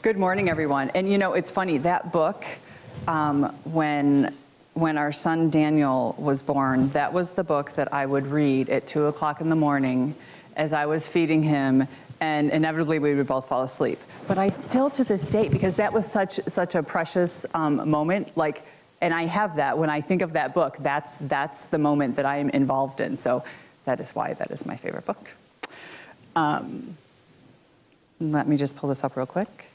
Good morning, everyone. And you know, it's funny, that book, when our son Daniel was born, that was the book that I would read at 2 o'clock in the morning as I was feeding him, and inevitably we would both fall asleep. But I still, to this date, because that was such a precious moment, and I have that, when I think of that book, that's the moment that I am involved in. So that is why that is my favorite book. Let me just pull this up real quick.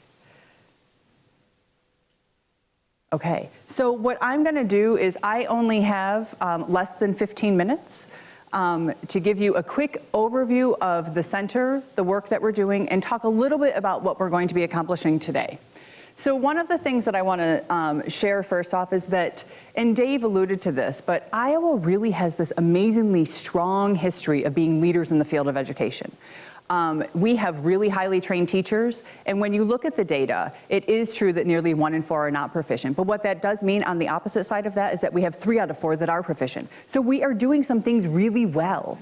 Okay, so what I'm going to do is I only have less than 15 minutes to give you a quick overview of the center, the work that we're doing, and talk a little bit about what we're going to be accomplishing today. So one of the things that I want to share first off is that, and Dave alluded to this, but Iowa really has this amazingly strong history of being leaders in the field of education. We have really highly trained teachers, and when you look at the data, it is true that nearly 1 in 4 are not proficient. But what that does mean on the opposite side of that is that we have 3 out of 4 that are proficient. So we are doing some things really well.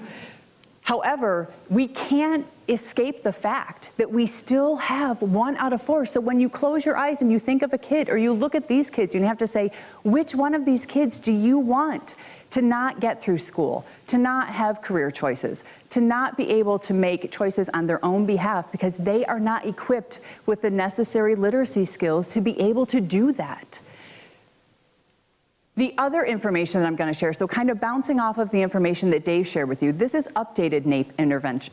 However, we can't escape the fact that we still have 1 out of 4. So when you close your eyes and you think of a kid, or you look at these kids, you have to say, which one of these kids do you want to not get through school, to not have career choices, to not be able to make choices on their own behalf because they are not equipped with the necessary literacy skills to be able to do that? The other information that I'm going to share, so kind of bouncing off of the information that Dave shared with you, this is updated NAEP intervention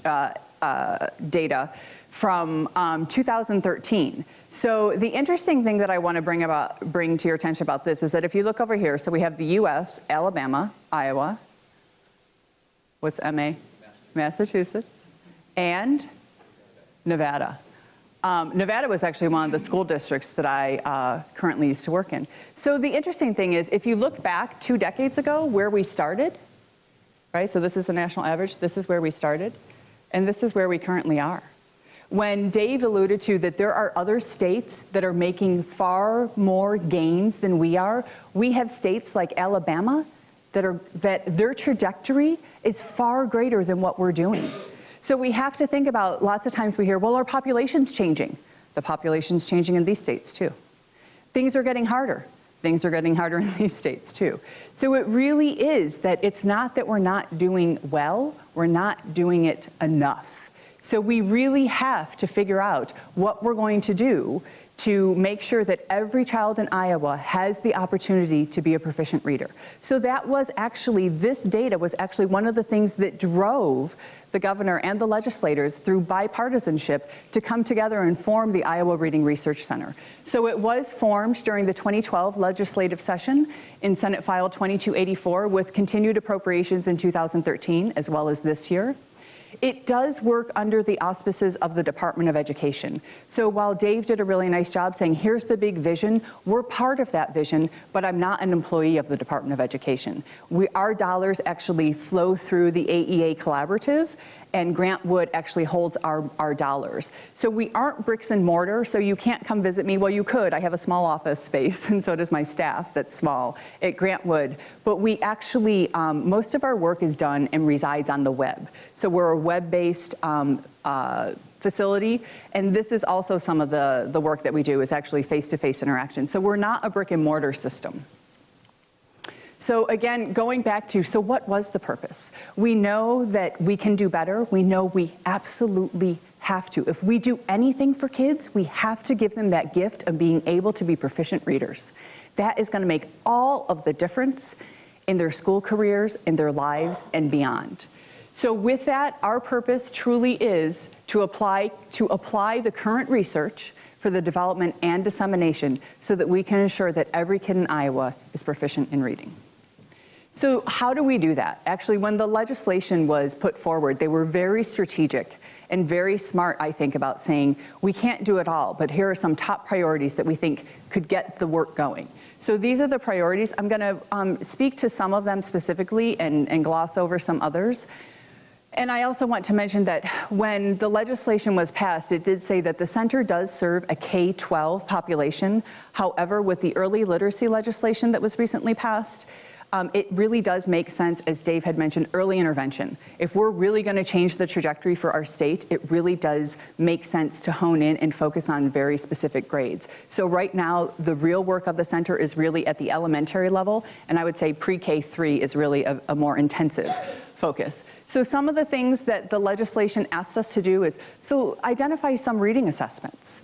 data from 2013. So the interesting thing that I want to bring to your attention about this is that if you look over here, so we have the US, Alabama, Iowa, what's MA? Massachusetts, and Nevada. Nevada was actually one of the school districts that I currently used to work in. So the interesting thing is, if you look back 2 decades ago where we started, right? So this is a national average, this is where we started, and this is where we currently are. When Dave alluded to that there are other states that are making far more gains than we are, we have states like Alabama that their trajectory is far greater than what we're doing. So we have to think about, lots of times we hear, well, our population's changing. The population's changing in these states too. Things are getting harder. Things are getting harder in these states too. So it really is that it's not that we're not doing well, we're not doing it enough. So we really have to figure out what we're going to do to make sure that every child in Iowa has the opportunity to be a proficient reader. So that was actually, this data was actually one of the things that drove the governor and the legislators through bipartisanship to come together and form the Iowa Reading Research Center. So it was formed during the 2012 legislative session in Senate File 2284 with continued appropriations in 2013 as well as this year. It does work under the auspices of the Department of Education. So while Dave did a really nice job saying, here's the big vision, we're part of that vision, but I'm not an employee of the Department of Education. Our dollars actually flow through the AEA Collaborative, and Grant Wood actually holds our dollars. So we aren't bricks and mortar, so you can't come visit me. Well, you could. I have a small office space, and so does my staff that's small at Grant Wood. But we actually, most of our work is done and resides on the web. So we're a web-based facility, and this is also some of the work that we do is actually face-to-face interaction. So we're not a brick and mortar system. So again, going back to, so what was the purpose? We know that we can do better. We know we absolutely have to. If we do anything for kids, we have to give them that gift of being able to be proficient readers. That is going to make all of the difference in their school careers, in their lives, and beyond. So with that, our purpose truly is to apply the current research for the development and dissemination so that we can ensure that every kid in Iowa is proficient in reading. So how do we do that? Actually, when the legislation was put forward, they were very strategic and very smart, I think, about saying, we can't do it all, but here are some top priorities that we think could get the work going. So these are the priorities. I'm going to speak to some of them specifically and gloss over some others. And I also want to mention that when the legislation was passed, it did say that the center does serve a K-12 population. However, with the early literacy legislation that was recently passed, it really does make sense, as Dave had mentioned, early intervention. If we're really going to change the trajectory for our state, it really does make sense to hone in and focus on very specific grades. So right now, the real work of the center is really at the elementary level, and I would say pre-K3 is really a more intensive focus. So some of the things that the legislation asked us to do is, so identify some reading assessments.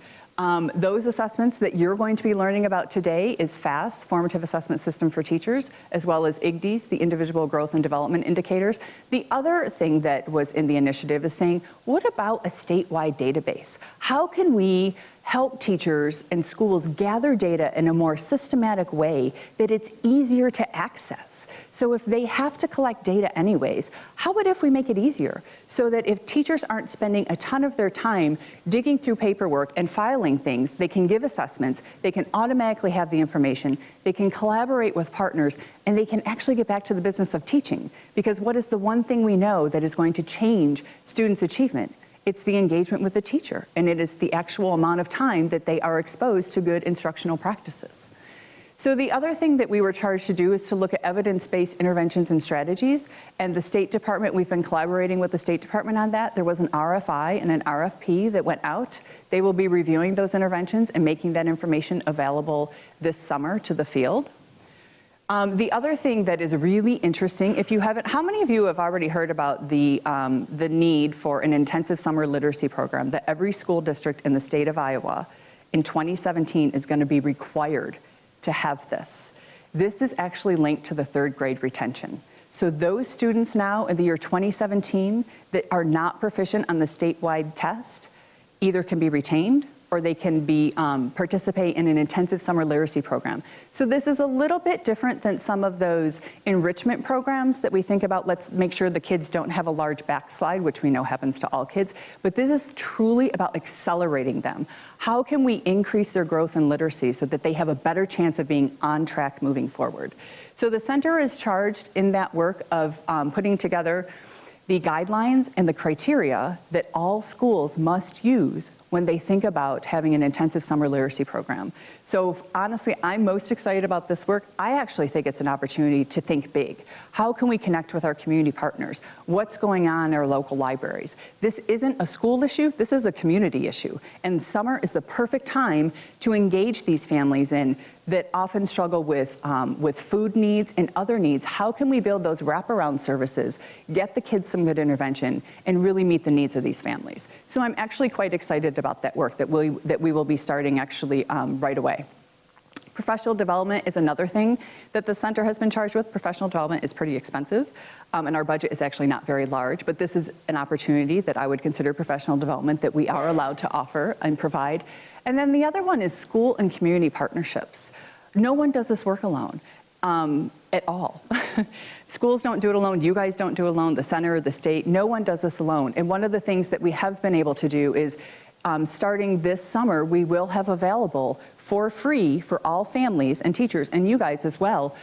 Those assessments that you're going to be learning about today is FAST, Formative Assessment System for Teachers, as well as IGDIs, the Individual Growth and Development Indicators. The other thing that was in the initiative is saying, what about a statewide database? How can we help teachers and schools gather data in a more systematic way that it's easier to access? So if they have to collect data anyways, how about if we make it easier so that if teachers aren't spending a ton of their time digging through paperwork and filing things, they can give assessments, they can automatically have the information, they can collaborate with partners, and they can actually get back to the business of teaching. Because what is the one thing we know that is going to change students' achievement? It's the engagement with the teacher, and it is the actual amount of time that they are exposed to good instructional practices. So the other thing that we were charged to do is to look at evidence-based interventions and strategies, and the State Department, we've been collaborating with the State Department on that. There was an RFI and an RFP that went out. They will be reviewing those interventions and making that information available this summer to the field. The other thing that is really interesting, if you haven't, how many of you have already heard about the need for an intensive summer literacy program that every school district in the state of Iowa in 2017 is going to be required to have this? This is actually linked to the third grade retention. So those students now in the year 2017 that are not proficient on the statewide test either can be retained or they can be participate in an intensive summer literacy program. So this is a little bit different than some of those enrichment programs that we think about. Let's make sure the kids don't have a large backslide, which we know happens to all kids. But this is truly about accelerating them. How can we increase their growth in literacy so that they have a better chance of being on track moving forward? So the center is charged in that work of putting together the guidelines and the criteria that all schools must use when they think about having an intensive summer literacy program. So honestly, I'm most excited about this work. I actually think it's an opportunity to think big. How can we connect with our community partners? What's going on in our local libraries? This isn't a school issue, this is a community issue. And summer is the perfect time to engage these families in that often struggle with food needs and other needs. How can we build those wraparound services, get the kids some good intervention, and really meet the needs of these families? So I'm actually quite excited about that work that we will be starting actually right away. Professional development is another thing that the center has been charged with. Professional development is pretty expensive, and our budget is actually not very large, but this is an opportunity that I would consider professional development that we are allowed to offer and provide. And then the other one is school and community partnerships. No one does this work alone at all. Schools don't do it alone, you guys don't do it alone, the center, the state, no one does this alone. And one of the things that we have been able to do is starting this summer, we will have available for free for all families and teachers, and you guys as well,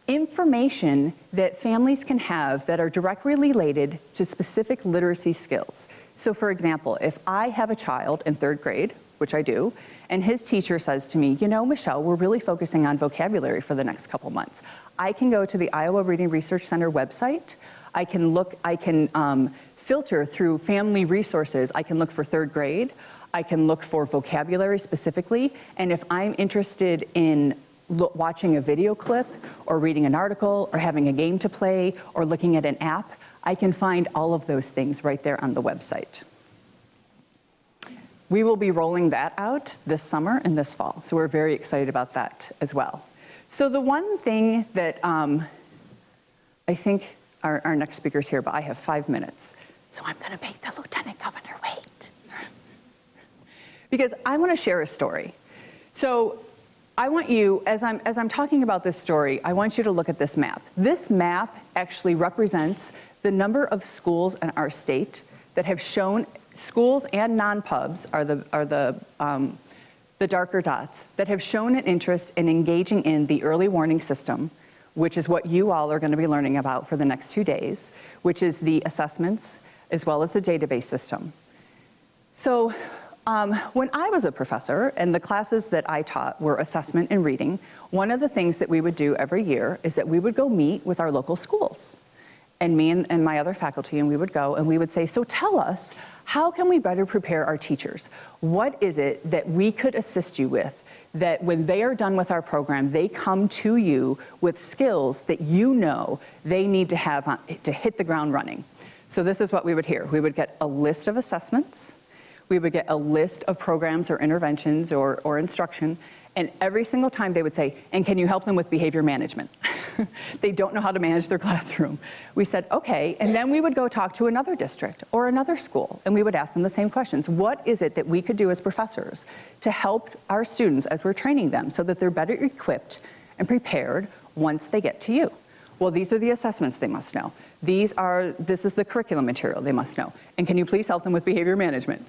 information that families can have that are directly related to specific literacy skills. So for example, if I have a child in third grade, which I do, and his teacher says to me, you know, Michelle, we're really focusing on vocabulary for the next couple months. I can go to the Iowa Reading Research Center website. I can filter through family resources. I can look for third grade. I can look for vocabulary specifically. And if I'm interested in watching a video clip or reading an article or having a game to play or looking at an app, I can find all of those things right there on the website. We will be rolling that out this summer and this fall, so we're very excited about that as well. So the one thing that I think our next speaker's here, but I have 5 minutes, so I'm gonna make the Lieutenant Governor wait. Because I wanna share a story. So I want you, as I'm talking about this story, I want you to look at this map. This map actually represents the number of schools in our state that have shown, schools and non-pubs are the darker dots, that have shown an interest in engaging in the early warning system, which is what you all are going to be learning about for the next 2 days, which is the assessments as well as the database system. So When I was a professor and the classes that I taught were assessment and reading, one of the things that we would do every year is that we would go meet with our local schools. And me and my other faculty, and we would go and we would say, so tell us, how can we better prepare our teachers? What is it that we could assist you with that when they are done with our program, they come to you with skills that you know they need to have to hit the ground running? So this is what we would hear. We would get a list of assessments. We would get a list of programs or interventions or instruction. And every single time they would say, and can you help them with behavior management? They don't know how to manage their classroom. We said, okay, and then we would go talk to another district or another school, and we would ask them the same questions. What is it that we could do as professors to help our students as we're training them so that they're better equipped and prepared once they get to you? Well, these are the assessments they must know. This is the curriculum material they must know. And can you please help them with behavior management?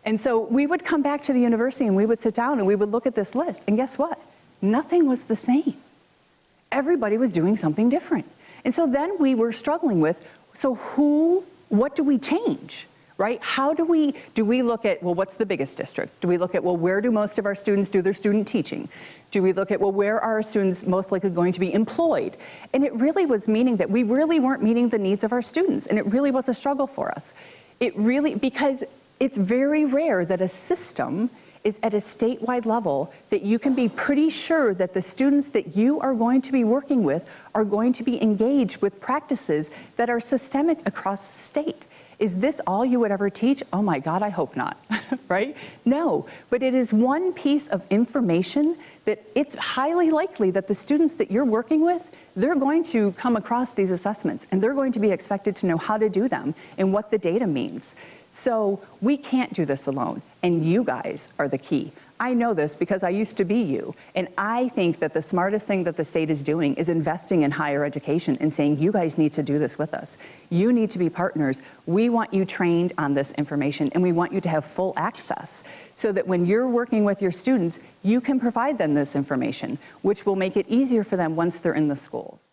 And so we would come back to the university and we would sit down and we would look at this list, and guess what? Nothing was the same. Everybody was doing something different. And so then we were struggling with, so what do we change, right? How do we look at, well, what's the biggest district? Do we look at, well, where do most of our students do their student teaching? Do we look at, well, where are our students most likely going to be employed? And it really was meaning that we really weren't meeting the needs of our students, and it really was a struggle for us. Because it's very rare that a system is at a statewide level that you can be pretty sure that the students that you are going to be working with are going to be engaged with practices that are systemic across the state. Is this all you would ever teach? Oh my God, I hope not, right? No, but it is one piece of information that it's highly likely that the students that you're working with, they're going to come across these assessments and they're going to be expected to know how to do them and what the data means. So we can't do this alone, and you guys are the key. I know this because I used to be you, and I think that the smartest thing that the state is doing is investing in higher education and saying, you guys need to do this with us. You need to be partners. We want you trained on this information, and we want you to have full access so that when you're working with your students, you can provide them this information, which will make it easier for them once they're in the schools.